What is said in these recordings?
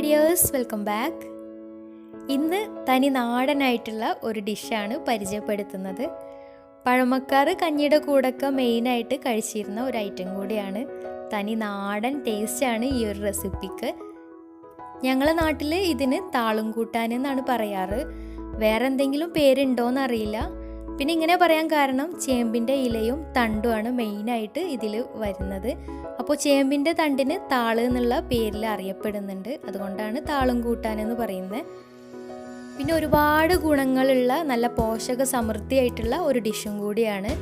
Dears, welcome back. ഇന്ന് തനി നാടനായിട്ടുള്ള ഒരു ഡിഷാണ് പരിചയപ്പെടുത്തുന്നത്. പഴമക്കാർ കഞ്ഞിയുടെ കൂടൊക്കെ മെയിനായിട്ട് കഴിച്ചിരുന്ന ഒരു ഐറ്റം കൂടിയാണ്. തനി നാടൻ ടേസ്റ്റാണ് ഈ ഒരു റെസിപ്പിക്ക്. ഞങ്ങളെ നാട്ടിൽ ഇതിന് താളും കൂട്ടാൻ എന്നാണ് പറയാറ്. വേറെ എന്തെങ്കിലും പേരുണ്ടോയെന്നറിയില്ല. പിന്നെ ഇങ്ങനെ പറയാൻ കാരണം ചേമ്പിൻ്റെ ഇലയും തണ്ടുമാണ് മെയിനായിട്ട് ഇതിൽ വരുന്നത്. അപ്പോൾ ചേമ്പിൻ്റെ തണ്ടിന് താള് എന്നുള്ള പേരിൽ അറിയപ്പെടുന്നുണ്ട്. അതുകൊണ്ടാണ് താളും കൂട്ടാനെന്ന് പറയുന്നത്. പിന്നെ ഒരുപാട് ഗുണങ്ങളുള്ള നല്ല പോഷക സമൃദ്ധിയായിട്ടുള്ള ഒരു ഡിഷും കൂടിയാണ്.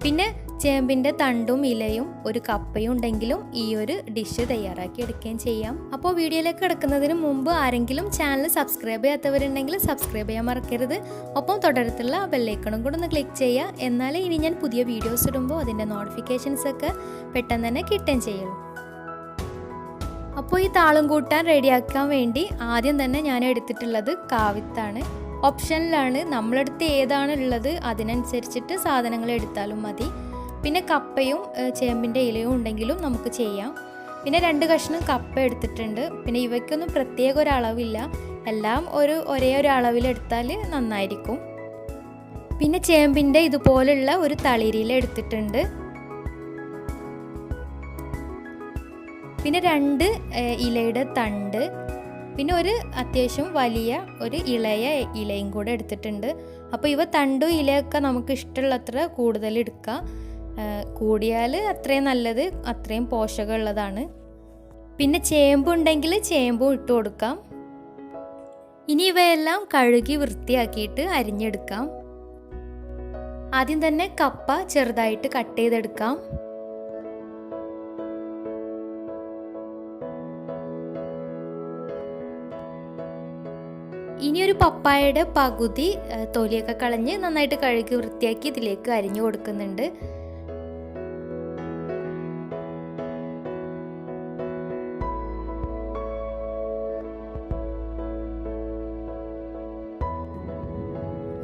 പിന്നെ ചേമ്പിൻ്റെ തണ്ടും ഇലയും ഒരു കപ്പയും ഉണ്ടെങ്കിലും ഈ ഒരു ഡിഷ് തയ്യാറാക്കി എടുക്കുകയും ചെയ്യാം. അപ്പോൾ വീഡിയോയിലേക്ക് കിടക്കുന്നതിന് മുമ്പ് ആരെങ്കിലും ചാനൽ സബ്സ്ക്രൈബ് ചെയ്യാത്തവരുണ്ടെങ്കിൽ സബ്സ്ക്രൈബ് ചെയ്യാൻ മറക്കരുത്. ഒപ്പം തൊട്ടടുത്തുള്ള ബെല്ലൈക്കണും കൂടെ ഒന്ന് ക്ലിക്ക് ചെയ്യുക. എന്നാലേ ഇനി ഞാൻ പുതിയ വീഡിയോസ് ഇടുമ്പോൾ അതിൻ്റെ നോട്ടിഫിക്കേഷൻസ് ഒക്കെ പെട്ടെന്ന് തന്നെ കിട്ടുകയും ചെയ്യുള്ളൂ. അപ്പോൾ ഈ താളും കൂട്ടാൻ റെഡിയാക്കാൻ വേണ്ടി ആദ്യം തന്നെ ഞാൻ എടുത്തിട്ടുള്ളത് കാവിത്താണ്. ഓപ്ഷനിലാണ്, നമ്മളെടുത്ത് ഏതാണ് ഉള്ളത് അതിനനുസരിച്ചിട്ട് സാധനങ്ങൾ എടുത്താലും മതി. പിന്നെ കപ്പയും ചേമ്പിൻ്റെ ഇലയും ഉണ്ടെങ്കിലും നമുക്ക് ചെയ്യാം. പിന്നെ 2 കഷ്ണം കപ്പ എടുത്തിട്ടുണ്ട്. പിന്നെ ഇവയ്ക്കൊന്നും പ്രത്യേക ഒരു അളവില്ല, എല്ലാം ഒരേ ഒരു അളവിലെടുത്താൽ നന്നായിരിക്കും. പിന്നെ ചേമ്പിൻ്റെ ഇതുപോലുള്ള ഒരു തളിരില എടുത്തിട്ടുണ്ട്. പിന്നെ 2 ഇലയുടെ തണ്ട്, പിന്നെ ഒരു അത്യാവശ്യം വലിയ ഒരു ഇളയ ഇലയും കൂടെ എടുത്തിട്ടുണ്ട്. അപ്പോൾ ഇവ തണ്ടും ഇലയൊക്കെ നമുക്ക് ഇഷ്ടമുള്ളത്ര കൂടുതൽ എടുക്കാം. കൂടിയാൽ അത്രയും നല്ലത്, അത്രയും പോഷകമുള്ളതാണ്. പിന്നെ ചേമ്പുണ്ടെങ്കിൽ ചേമ്പും ഇട്ട് കൊടുക്കാം. ഇനി ഇവയെല്ലാം കഴുകി വൃത്തിയാക്കിയിട്ട് അരിഞ്ഞെടുക്കാം. ആദ്യം തന്നെ കപ്പ ചെറുതായിട്ട് കട്ട് ചെയ്തെടുക്കാം. ഇനിയൊരു പപ്പായയുടെ പകുതി തൊലിയൊക്കെ കളഞ്ഞ് നന്നായിട്ട് കഴുകി വൃത്തിയാക്കി ഇതിലേക്ക് അരിഞ്ഞു കൊടുക്കുന്നുണ്ട്.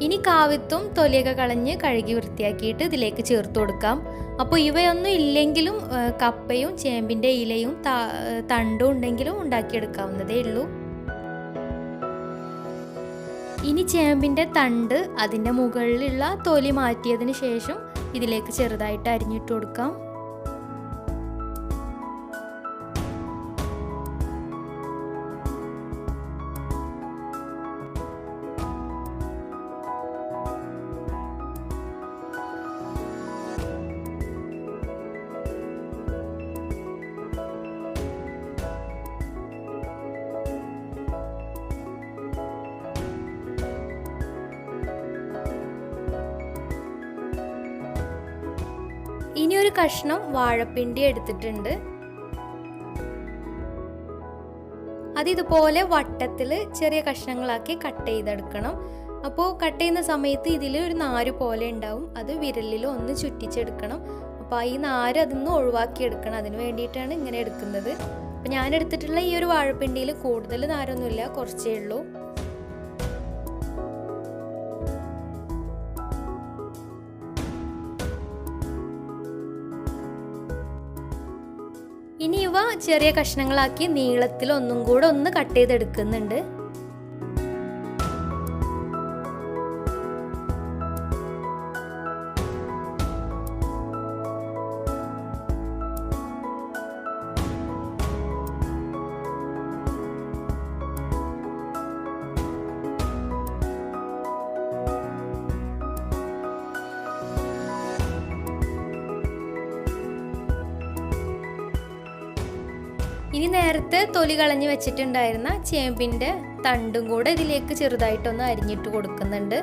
ഇനി കാവിത്തും തൊലിയൊക്കെ കളഞ്ഞ് കഴുകി വൃത്തിയാക്കിയിട്ട് ഇതിലേക്ക് ചേർത്ത് കൊടുക്കാം. അപ്പോൾ ഇവയൊന്നും ഇല്ലെങ്കിലും കപ്പയും ചേമ്പിൻ്റെ ഇലയും തണ്ടും ഉണ്ടെങ്കിലും ഉണ്ടാക്കിയെടുക്കാവുന്നതേ ഉള്ളൂ. ഇനി ചേമ്പിൻ്റെ തണ്ട് അതിൻ്റെ മുകളിലുള്ള തൊലി മാറ്റിയതിന് ശേഷം ഇതിലേക്ക് ചെറുതായിട്ട് അരിഞ്ഞിട്ട് കൊടുക്കാം. ഇനി ഒരു കഷ്ണം വാഴപ്പിണ്ടി എടുത്തിട്ടുണ്ട്. അതിതുപോലെ വട്ടത്തിൽ ചെറിയ കഷ്ണങ്ങളാക്കി കട്ട് ചെയ്തെടുക്കണം. അപ്പോൾ കട്ട് ചെയ്യുന്ന സമയത്ത് ഇതിൽ ഒരു നാര് പോലെ ഉണ്ടാവും, അത് വിരലിൽ ഒന്ന് ചുറ്റിച്ചെടുക്കണം. അപ്പോൾ ഈ നാര് അതൊന്ന് ഒഴിവാക്കിയെടുക്കണം. അതിന് വേണ്ടിയിട്ടാണ് ഇങ്ങനെ എടുക്കുന്നത്. അപ്പോൾ ഞാൻ എടുത്തിട്ടുള്ള ഈ ഒരു വാഴപ്പിണ്ടിയിൽ കൂടുതൽ നാരൊന്നുമില്ല, കുറച്ചേ ഉള്ളൂ. ഇനി ഇവ ചെറിയ കഷ്ണങ്ങളാക്കി നീളത്തിൽ ഒന്നും കൂടെ ഒന്ന് കട്ട് ചെയ്തെടുക്കുന്നുണ്ട്. ഇനി നേരത്തെ തൊലി കളഞ്ഞ് വെച്ചിട്ടുണ്ടായിരുന്ന ചേമ്പിൻ്റെ തണ്ടും കൂടെ ഇതിലേക്ക് ചെറുതായിട്ടൊന്ന് അരിഞ്ഞിട്ട് കൊടുക്കുന്നുണ്ട്.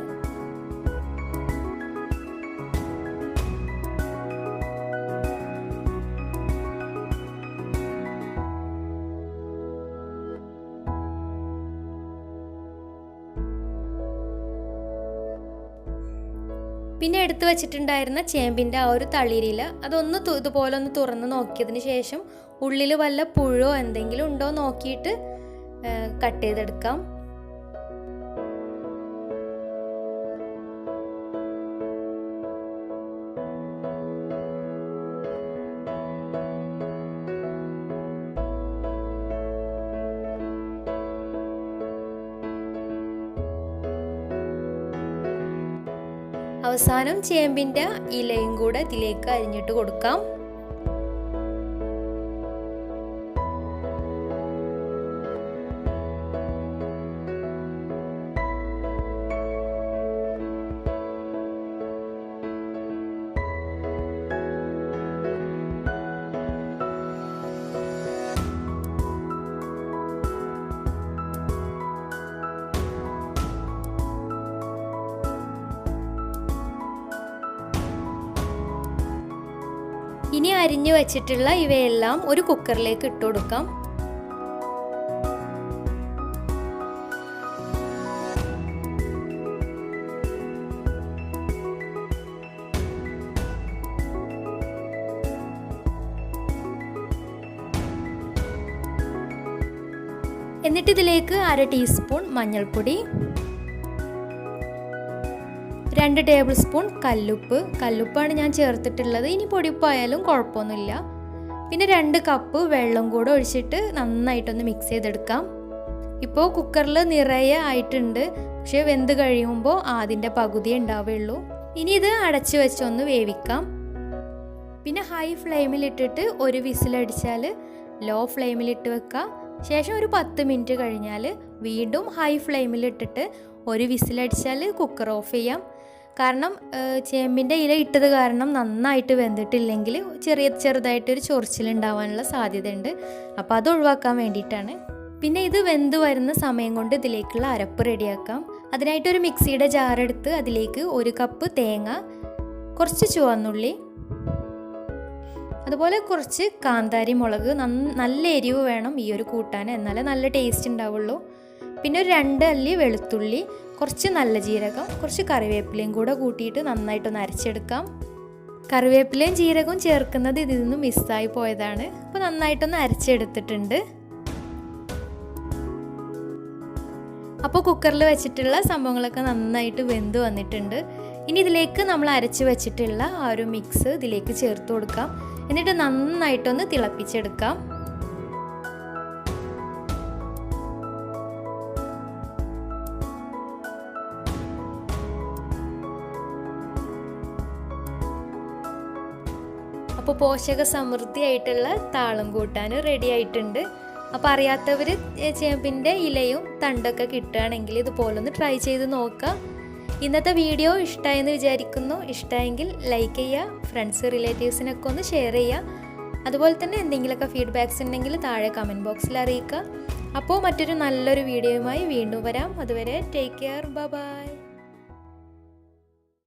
പിന്നെ എടുത്തു വെച്ചിട്ടുണ്ടായിരുന്ന ചേമ്പിൻ്റെ ആ ഒരു തളിരില അതൊന്ന് ഇതുപോലെ ഒന്ന് തുറന്ന് നോക്കിയതിന് ശേഷം ഉള്ളിൽ വല്ല പുഴോ എന്തെങ്കിലും ഉണ്ടോ നോക്കിയിട്ട് കട്ട് ചെയ്തെടുക്കാം. അവസാനം ചേമ്പിൻ്റെ ഇലയും കൂടെ ഇതിലേക്ക് അരിഞ്ഞിട്ട് കൊടുക്കാം. ഇനി അരിഞ്ഞു വെച്ചിട്ടുള്ള ഇവയെല്ലാം ഒരു കുക്കറിലേക്ക് ഇട്ട് കൊടുക്കാം. എന്നിട്ട് ഇതിലേക്ക് 1/2 ടീസ്പൂൺ മഞ്ഞൾപ്പൊടി, 2 ടേബിൾ സ്പൂൺ കല്ലുപ്പാണ് ഞാൻ ചേർത്തിട്ടുള്ളത്. ഇനി പൊടിപ്പായാലും കുഴപ്പമൊന്നുമില്ല. പിന്നെ 2 കപ്പ് വെള്ളം കൂടെ ഒഴിച്ചിട്ട് നന്നായിട്ടൊന്ന് മിക്സ് ചെയ്തെടുക്കാം. ഇപ്പോൾ കുക്കറിൽ നിറയെ ആയിട്ടുണ്ട്, പക്ഷേ വെന്ത് കഴിയുമ്പോൾ അതിൻ്റെ പകുതിയേ ഉണ്ടാവുകയുള്ളൂ. ഇനി ഇത് അടച്ചു വെച്ചൊന്ന് വേവിക്കാം. പിന്നെ ഹൈ ഫ്ലെയിമിലിട്ടിട്ട് ഒരു വിസിലടിച്ചാൽ ലോ ഫ്ലെയിമിലിട്ട് വെക്കാം. ശേഷം ഒരു 10 മിനിറ്റ് കഴിഞ്ഞാൽ വീണ്ടും ഹൈ ഫ്ലെയിമിലിട്ടിട്ട് ഒരു വിസിലടിച്ചാൽ കുക്കർ ഓഫ് ചെയ്യാം. കാരണം ചേമ്പിൻ്റെ ഇല ഇട്ടത് കാരണം നന്നായിട്ട് വെന്തിട്ടില്ലെങ്കിൽ ചെറുതായിട്ടൊരു ചൊറിച്ചിലുണ്ടാവാനുള്ള സാധ്യതയുണ്ട്. അപ്പോൾ അത് ഒഴിവാക്കാൻ വേണ്ടിയിട്ടാണ്. പിന്നെ ഇത് വെന്ത് വരുന്ന സമയം കൊണ്ട് ഇതിലേക്കുള്ള അരപ്പ് റെഡിയാക്കാം. അതിനായിട്ടൊരു മിക്സിയുടെ ജാറെടുത്ത് അതിലേക്ക് 1 കപ്പ് തേങ്ങ, കുറച്ച് ചുവന്നുള്ളി, അതുപോലെ കുറച്ച് കാന്താരി മുളക്, നല്ല എരിവ് വേണം ഈ ഒരു കൂട്ടാൻ, എന്നാലേ നല്ല ടേസ്റ്റ് ഉണ്ടാവുള്ളൂ. പിന്നെ ഒരു 2 അല്ലി വെളുത്തുള്ളി, കുറച്ച് നല്ല ജീരകം, കുറച്ച് കറിവേപ്പിലയും കൂടെ കൂട്ടിയിട്ട് നന്നായിട്ടൊന്ന് അരച്ചെടുക്കാം. കറിവേപ്പിലയും ജീരകവും ചേർക്കുന്നത് ഇതിൽ നിന്ന് മിസ്സായി പോയതാണ്. അപ്പോൾ നന്നായിട്ടൊന്ന് അരച്ചെടുത്തിട്ടുണ്ട്. അപ്പോൾ കുക്കറിൽ വെച്ചിട്ടുള്ള സംഭവങ്ങളൊക്കെ നന്നായിട്ട് വെന്ത് വന്നിട്ടുണ്ട്. ഇനി ഇതിലേക്ക് നമ്മൾ അരച്ച് വെച്ചിട്ടുള്ള ആ ഒരു മിക്സ് ഇതിലേക്ക് ചേർത്ത് കൊടുക്കാം. എന്നിട്ട് നന്നായിട്ടൊന്ന് തിളപ്പിച്ചെടുക്കാം. അപ്പോൾ പോഷക സമൃദ്ധിയായിട്ടുള്ള താളം കൂട്ടാൻ റെഡി ആയിട്ടുണ്ട്. അപ്പോൾ അറിയാത്തവർ ചേമ്പിൻ്റെ ഇലയും തണ്ടൊക്കെ കിട്ടുകയാണെങ്കിൽ ഇതുപോലൊന്ന് ട്രൈ ചെയ്ത് നോക്കാം. ഇന്നത്തെ വീഡിയോ ഇഷ്ടമായെന്ന് വിചാരിക്കുന്നു. ഇഷ്ടമായെങ്കിൽ ലൈക്ക് ചെയ്യുക, ഫ്രണ്ട്സ് റിലേറ്റീവ്സിനൊക്കെ ഒന്ന് ഷെയർ ചെയ്യുക. അതുപോലെ തന്നെ എന്തെങ്കിലുമൊക്കെ ഫീഡ്ബാക്ക്സ് ഉണ്ടെങ്കിൽ താഴെ കമൻറ്റ് ബോക്സിൽ അറിയിക്കുക. അപ്പോൾ മറ്റൊരു നല്ലൊരു വീഡിയോയുമായി വീണ്ടും വരാം. അതുവരെ ടേക്ക് കെയർ, ബൈ.